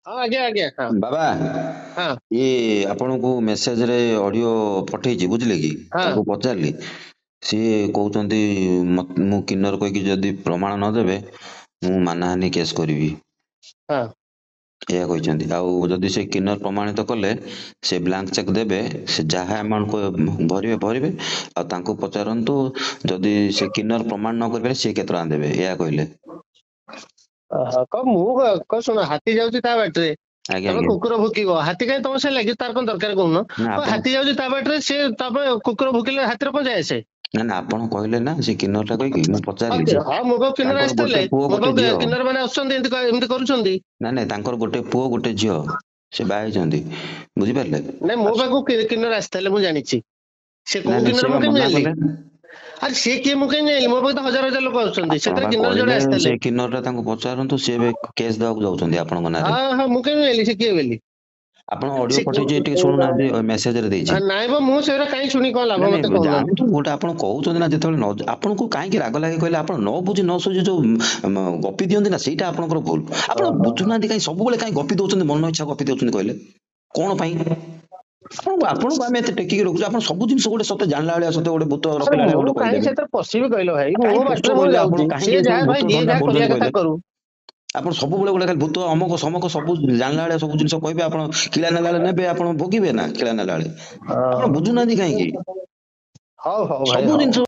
ହଁ ଆଜ୍ଞା ଆଜ୍ଞା ହଁ ବାବା ହଁ ଇଏ ଆପଣଙ୍କୁ ମେସେଜରେ ଅଡିଓ ପଠେଇଛି ବୁଝିଲେ କି? ହଁ ତାଙ୍କୁ ପଚାରିଲି, ସିଏ କହୁଛନ୍ତି ମୁଁ କିନ୍ନର କହିକି ଯଦି ପ୍ରମାଣ ନ ଦେବେ ମୁଁ ମାନହାନି କେସ୍ କରିବି, ହଁ ଏହା କହିଛନ୍ତି। ଆଉ ଯଦି ସେ କିନ୍ନର ପ୍ରମାଣିତ କଲେ ସେ ବ୍ଲାଙ୍କ ଚେକ୍ ଦେବେ, ସେ ଯାହା ଆମାଉଣ୍ଟ ଭରିବେ ଭରିବେ, ଆଉ ତାଙ୍କୁ ପଚାରନ୍ତୁ ଯଦି ସେ କିନ୍ନର ପ୍ରମାଣ ନ କରିପାରିବେ ସିଏ କେତେ ଟଙ୍କା ଦେବେ, ଏହା କହିଲେ। ଶୁଣ, ହାତୀ ଯାଉଛି ତା ବାଟରେ, ଆଜ୍ଞା ତମେ ଆଜ୍ଞା। କୁକୁର ଭୁକିବ, ହାତୀ କାହିଁ ତମ ସାଙ୍ଗେ ଲାଗିବ? ତାର କଣ ଦରକାର କହୁନ? ନା ଆପଣ ହାତୀ ଯାଉଛି ତା ବାଟରେ, ସେ ତମେ କୁକୁର ଭୁକିଲେ ହାତୀର କଣ ଯାଏ ଆସେ? ନା ଆପଣ କହିଲେ ନା ସେ କିନ୍ନର ଟା କହିକି, ମୁଁ ପଚାରିଲି ଯେ ହଁ ମୋ ପାଖକୁ କିନ୍ନର ତାଙ୍କର ଆସିଥିଲେ, ଗୋଟେ ପୁଅ ମୋ ଗୋଟେ ପାଖକୁ ଝିଅ। କିନ୍ନର ମାନେ ଆସୁଛନ୍ତି, ଏମିତି କରୁଛନ୍ତି। ନାଇଁ ତାଙ୍କର ଗୋଟେ ପୁଅ ଗୋଟେ ଝିଅ, ସେ ବାହା ହେଇଛନ୍ତି, ବୁଝିପାରିଲେ? ନାଇଁ ମୋ ପାଖକୁ କିନ୍ନର ଆସିଥିଲେ, ମୁଁ ଜାଣିଛି। ସେ ନାଇଁ କୋଉ ନାଇଁ ସେ କିନ୍ନର ବା ମୁଁ କେମିତି ମନା ଜାଣିଲି? କଲେ। ଆରେ ସିଏ କିଏ ମୁଁ କେମିତି ଜାଣିଲି? ମୋ ପାଖକୁ ତ ହଜାର ହଜାର ଲୋକ ଆସୁଛନ୍ତି, ଆପଣ ସେଥିରେ ବା କିନ୍ନର ଜଣେ କହିଲେ ସେ ଆସିଥିଲେ। କିନ୍ନର ଟା ତାଙ୍କୁ ପଚାରନ୍ତୁ, ସିଏ ଏବେ କେସ୍ ଦବାକୁ ଯାଉଛନ୍ତି ଆପଣଙ୍କ ନାଁରେ। ହଁ ହଁ, ମୁଁ କେମିତି ଜାଣିଲି ସେ କିଏ ବୋଲି? ଆପଣ ଅଡିଓ ପଠେଇଛି ଟିକେ ଶୁଣୁନାହାନ୍ତି, ମେସେଜରେ ଦେଇଛି। ନାଇଁ ବା, ମୁଁ ସେଗୁରା କାହିଁ ଶୁଣି କଣ ଲାଭ? ନାଇଁ ମତେ ନାଇଁ କହୁନାହାନ୍ତି। ଜାଣନ୍ତୁ, ଗୋଟେ ଆପଣ କହୁଛନ୍ତି ନା, ଯେତେବେଳେ ଆପଣଙ୍କୁ କାହିଁକି ରାଗ ଲାଗେ କହିଲେ? ଆପଣ ନ ବୁଝି ନ ସୁଝି ଯୋଉ ଗପି ଦିଅନ୍ତି ନା, ସେଇଟା ଆପଣଙ୍କର ଭୁଲ। ଆପଣ ବୁଝୁନାହାନ୍ତି କାହିଁ, ସବୁବେଳେ କାହିଁ ଗପି ଦଉଛନ୍ତି, ମନ ଇଚ୍ଛା ଗପି ଦଉଛନ୍ତି କହିଲେ? କଣ ପାଇଁ? ଆପଣଙ୍କୁ ଆମେ ଏତେ ଟେକିକି ରଖୁଛୁ, ଆପଣ ସବୁ ଜିନିଷ ଗୋଟେ ସତେ ଜାଣିଲା ଭଳିଆ, ସତେ ଗୋଟେ ଭୂତ ଆରେ ରଖିଲା ଭଳିଆ ମୁଁ ଗୋଟେ କାହିଁ କହିଦେବେ। ସେଥିରେ ପଶିବି କହିଲ ଭାଇ? ମୋ କାହିଁ ପଶୁଛ ବାଟରେ ମୁଁ କହିଲେ? ଆପଣ ଯାଉଛି, କାହିଁକି ସିଏ ଏସବୁ ଯାହା ଭୂତ ଭାଇ ଯିଏ ଧନ୍ଦା ଯାହା କରିବା କରୁଛନ୍ତି କଥା କହିଲେ? କରୁ। ଆପଣ ସବୁବେଳେ ଗୋଟେ ଖାଲି ଭୂତ ଅମକ ସମକ ସବୁ ଜାଣିଲା ବେଳେ ସବୁ ଜିନିଷ କହିବେ, ଆପଣ କିଳା ନେଲା ବେଳେ ନେବେ, ଆପଣ ଭୋଗିବେ ନା କିଳା ନେଲା ବେଳେ। ଆପଣ ବୁଝୁନାହାନ୍ତି କାହିଁକି? ହଉ ହଉ ଭାଇ, ସବୁ ହଉ। ଜିନିଷ